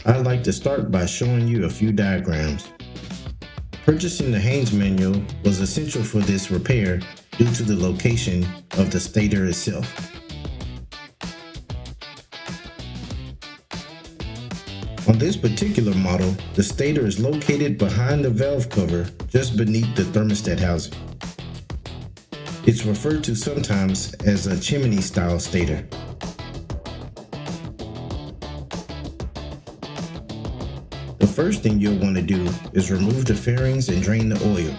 I'd like to start by showing you a few diagrams. Purchasing the Haynes manual was essential for this repair due to the location of the stator itself. On this particular model, the stator is located behind the valve cover just beneath the thermostat housing. It's referred to sometimes as a chimney style stator. The first thing you'll want to do is remove the fairings and drain the oil,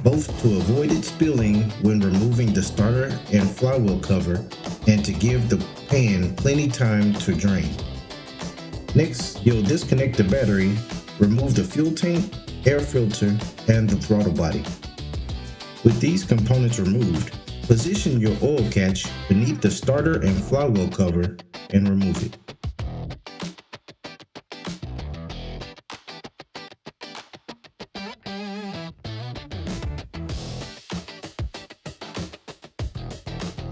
both to avoid it spilling when removing the starter and flywheel cover and to give the pan plenty time to drain. Next, you'll disconnect the battery, remove the fuel tank, air filter, and the throttle body. With these components removed, position your oil catch beneath the starter and flywheel cover and remove it.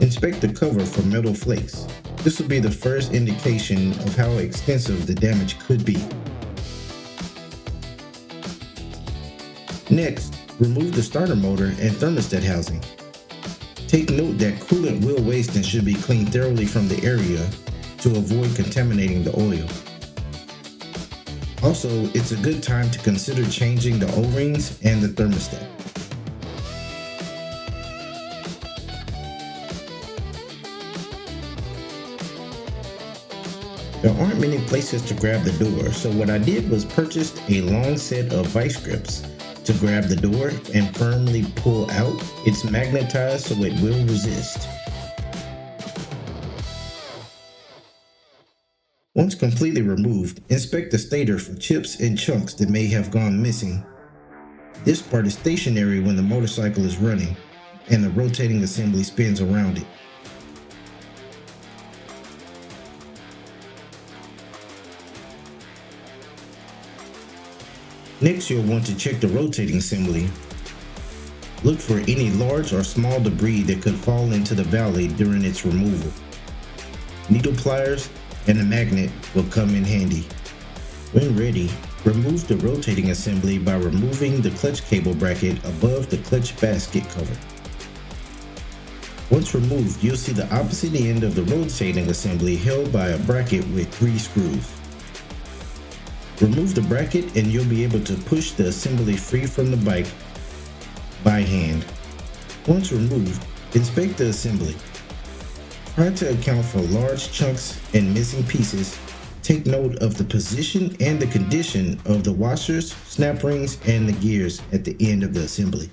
Inspect the cover for metal flakes. This will be the first indication of how extensive the damage could be. Next, remove the starter motor and thermostat housing. Take note that coolant will waste and should be cleaned thoroughly from the area to avoid contaminating the oil. Also, it's a good time to consider changing the O-rings and the thermostat. There aren't many places to grab the door, so what I did was purchase a long set of vice grips to grab the door and firmly pull out. It's magnetized so it will resist. Once completely removed, inspect the stator for chips and chunks that may have gone missing. This part is stationary when the motorcycle is running and the rotating assembly spins around it. Next, you'll want to check the rotating assembly. Look for any large or small debris that could fall into the valley during its removal. Needle pliers and a magnet will come in handy. When ready, remove the rotating assembly by removing the clutch cable bracket above the clutch basket cover. Once removed, you'll see the opposite end of the rotating assembly held by a bracket with 3 screws. Remove the bracket and you'll be able to push the assembly free from the bike by hand. Once removed, inspect the assembly. Try to account for large chunks and missing pieces. Take note of the position and the condition of the washers, snap rings, and the gears at the end of the assembly.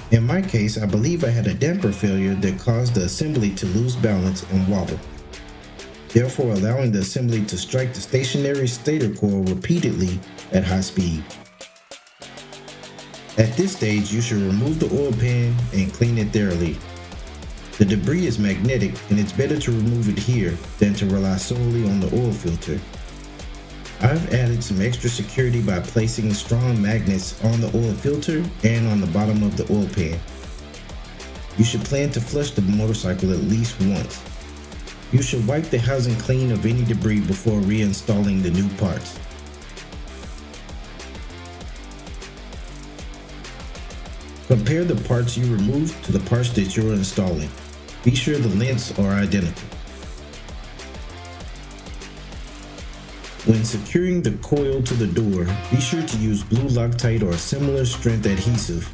In my case, I believe I had a damper failure that caused the assembly to lose balance and wobble, therefore allowing the assembly to strike the stationary stator coil repeatedly at high speed. At this stage, you should remove the oil pan and clean it thoroughly. The debris is magnetic and it's better to remove it here than to rely solely on the oil filter. I've added some extra security by placing strong magnets on the oil filter and on the bottom of the oil pan. You should plan to flush the motorcycle at least once. You should wipe the housing clean of any debris before reinstalling the new parts. Compare the parts you removed to the parts that you're installing. Be sure the lengths are identical. When securing the coil to the door, be sure to use blue Loctite or a similar strength adhesive.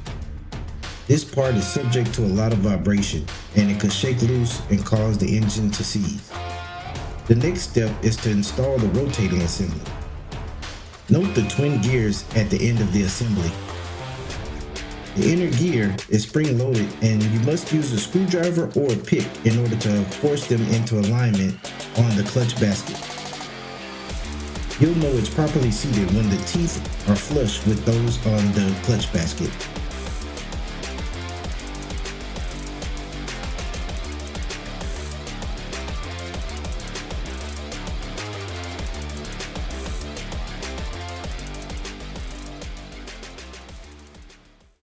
This part is subject to a lot of vibration, and it could shake loose and cause the engine to seize. The next step is to install the rotating assembly. Note the twin gears at the end of the assembly. The inner gear is spring-loaded and you must use a screwdriver or a pick in order to force them into alignment on the clutch basket. You'll know it's properly seated when the teeth are flush with those on the clutch basket.